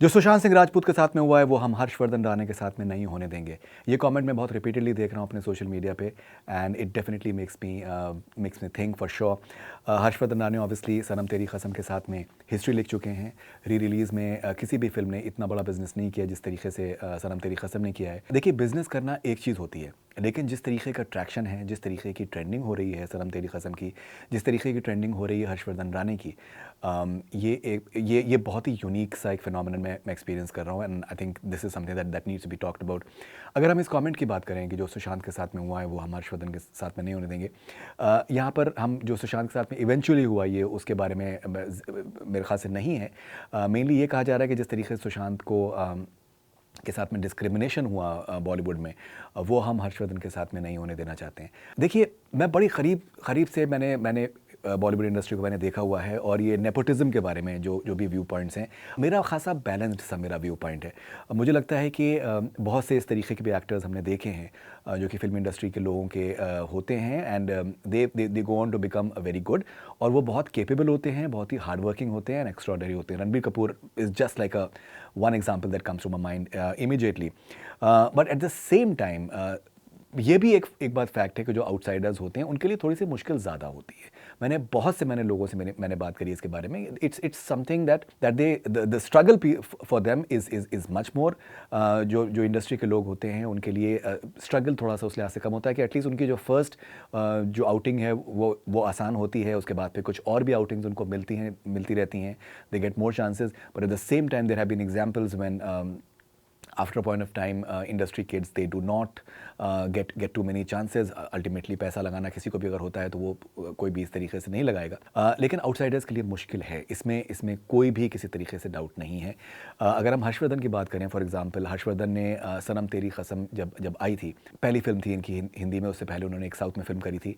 जो सुशांत सिंह राजपूत के साथ में हुआ है वो हम हर्षवर्धन राणे के साथ में नहीं होने देंगे। ये कमेंट मैं बहुत रिपीटेडली देख रहा हूँ अपने सोशल मीडिया पे and it definitely makes me think for sure. Harshvardhan Rane obviously Sanam Teri Kasam के साथ में हिस्ट्री लिख चुके हैं। री रिलीज़ में किसी भी फिल्म ने इतना बड़ा बिजनेस नहीं किया जिस तरीके से सनम तेरी कसम ने किया है। देखिए, बिजनेस करना एक चीज़ होती है, लेकिन जिस तरीके का ट्रैक्शन है, जिस तरीके की ट्रेंडिंग हो रही है सनम तेरी कसम की, जिस तरीके की ट्रेंडिंग हो रही है हर्षवर्धन राणे की, ये बहुत ही यूनिक सा एक फिनोमिनन मैं एक्सपीरियंस कर रहा हूँ and I think this is something that needs to be talked about. अगर हम इस कमेंट की बात करें कि जो सुशांत के साथ में हुआ है वो हम हर्षवर्धन के साथ में नहीं होने देंगे, यहाँ पर हम जो सुशांत के साथ में इवेंचुअली हुआ ये उसके बारे में मेरे ख्याल से नहीं है। मेनली ये कहा जा रहा है कि जिस तरीके से सुशांत को के साथ में डिस्क्रिमिनेशन हुआ बॉलीवुड में, वो हम हर्षवर्धन के साथ में नहीं होने देना चाहते हैं। देखिए, मैं बड़ी करीब से मैंने बॉलीवुड इंडस्ट्री को मैंने देखा हुआ है और ये नेपोटिज्म के बारे में जो भी व्यू पॉइंट्स हैं, मेरा खासा बैलेंस्ड सा मेरा व्यू पॉइंट है। मुझे लगता है कि बहुत से इस तरीके के भी एक्टर्स हमने देखे हैं जो कि फिल्म इंडस्ट्री के लोगों के होते हैं and they go on to become very good, और वो बहुत केपेबल होते हैं, बहुत ही हार्ड वर्किंग होते हैं एंड एक्स्ट्रॉर्डनरी होते हैं। Ranbir Kapoor is just like a one example that comes to my mind immediately. But at the same time ये भी एक बात फैक्ट है कि जो आउटसाइडर्स होते हैं उनके लिए थोड़ी सी मुश्किल ज़्यादा होती है। मैंने लोगों से मैंने बात करी इसके बारे में। It's something that they the struggle for them is much more. जो इंडस्ट्री के लोग होते हैं उनके लिए स्ट्रगल थोड़ा सा उस लिहाज से कम होता है कि एटलीस्ट उनकी जो फर्स्ट जो आउटिंग है वो आसान होती है। उसके बाद फिर कुछ और भी आउटिंग्स उनको मिलती रहती हैं। They get more chances, but at the same time there have been examples when after a point of time industry kids they do not get too many chances. Ultimately पैसा लगाना किसी को भी अगर होता है तो वो कोई भी इस तरीके से नहीं लगाएगा, लेकिन आउटसाइडर्स के लिए मुश्किल है। इसमें कोई भी किसी तरीके से डाउट नहीं है। अगर हम हर्षवर्धन की बात करें, फॉर एग्जांपल हर्षवर्धन ने सनम तेरी कसम जब आई थी, पहली फिल्म थी इनकी हिंदी में, उससे पहले उन्होंने एक साउथ में फिल्म करी थी।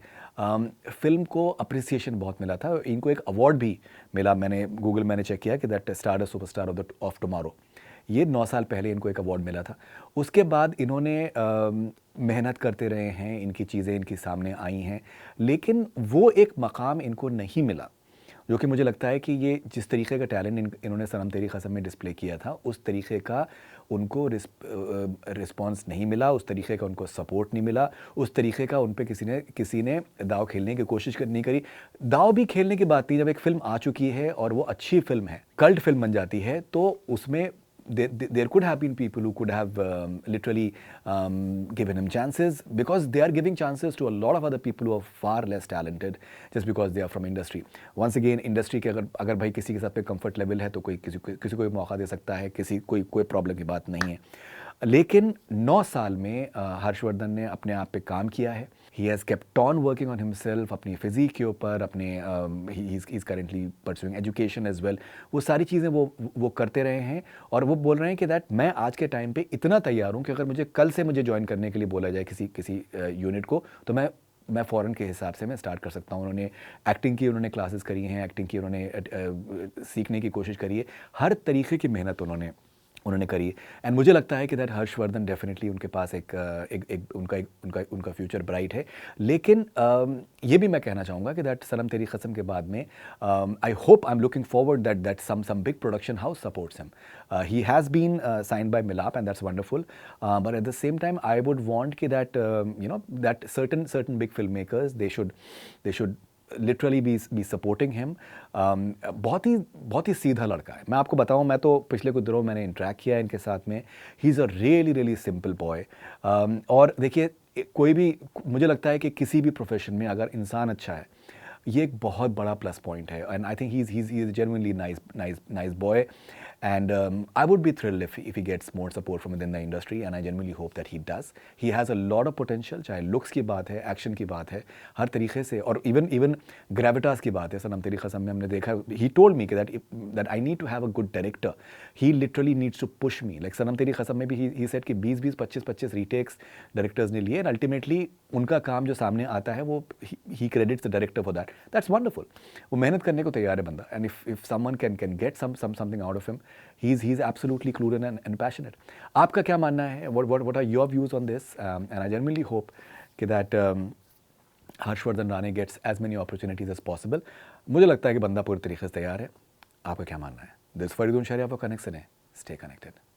फिल्म को अप्रिसिएशन बहुत मिला था, इनको एक अवार्ड भी मिला। मैंने चेक किया कि that star superstar of tomorrow, ये 9 साल पहले इनको एक अवार्ड मिला था। उसके बाद इन्होंने मेहनत करते रहे हैं, इनकी चीज़ें इनके सामने आई हैं, लेकिन वो एक मकाम इनको नहीं मिला जो कि मुझे लगता है कि ये जिस तरीके का टैलेंट इन्होंने सनम तेरी कसम में डिस्प्ले किया था, उस तरीके का उनको रिस्पॉन्स नहीं मिला, उस तरीके का उनको सपोर्ट नहीं मिला, उस तरीके का उन पे किसी ने दाव खेलने की कोशिश नहीं करी। दाव भी खेलने की बात थी, जब एक फिल्म आ चुकी है और वो अच्छी फिल्म है, कल्ट फिल्म बन जाती है, तो उसमें there could have been people who could have literally given him chances, because they are giving chances to a lot of other people who are far less talented just because they are from industry. Once again, industry के अगर भाई किसी के साथ पे comfort level है तो कोई किसी को भी मौका दे सकता है, कोई प्रॉब्लम की बात नहीं है। लेकिन 9 साल में हर्षवर्धन ने अपने आप पे काम किया है। He has kept on working on himself, अपनी फिजिक के ऊपर, अपने he is currently pursuing education as well. वो सारी चीज़ें वो करते रहे हैं और वो बोल रहे हैं कि दैट मैं आज के टाइम पे इतना तैयार हूँ कि अगर मुझे कल से ज्वाइन करने के लिए बोला जाए किसी यूनिट को, तो मैं फ़ौरन के हिसाब से मैं स्टार्ट कर सकता हूँ। उन्होंने एक्टिंग की, उन्होंने क्लासेस करी हैं, एक्टिंग की उन्होंने सीखने की कोशिश करी है, हर तरीके की मेहनत उन्होंने करी। एंड मुझे लगता है कि दैट हर्षवर्धन डेफिनेटली उनके पास उनका फ्यूचर ब्राइट है। लेकिन ये भी मैं कहना चाहूँगा कि दैट सनम तेरी कसम के बाद में I am looking forward that some big production house supports him. He has been signed by Milap and that's wonderful, but at the same time I would want कि that that certain big film makers they should literally be supporting him. बहुत ही सीधा लड़का है। मैं आपको बताऊं, मैं तो पिछले कुछ दिनों मैंने इंटरेक्ट किया है इनके साथ में। He is a really simple boy. और देखिए, कोई भी, मुझे लगता है कि किसी भी प्रोफेशन में अगर इंसान अच्छा है, ये एक बहुत बड़ा प्लस पॉइंट है। And I think he is genuinely nice boy, and I would be thrilled if he gets more support from within the industry, and I genuinely hope that he does. He has a lot of potential, चाहे looks की बात है, action की बात है, हर तरीके से, और इवन ग्रेविटास की बात है। सनम तेरी कसम में हमने देखा, he told me that I need to have a good director. He literally needs to push me. Like सनम तेरी कसम में भी he said कि 20 25 रीटेक्स डायरेक्टर्स ने लिए, and ultimately उनका काम जो सामने आता है वो he credits the director for that. That's wonderful. वो मेहनत करने को तैयार है बंदा, and if someone can get something out of him, he's absolutely clued in and passionate. आपका क्या मानना है? What are your views on this? And I genuinely hope कि that Harshvardhan Rane gets as many opportunities as possible. मुझे लगता है कि बंदा पूरी तरीके से तैयार है। आपका क्या मानना है? दिस फरीदुन शहरियार फॉर कनेक्शन है। Stay connected.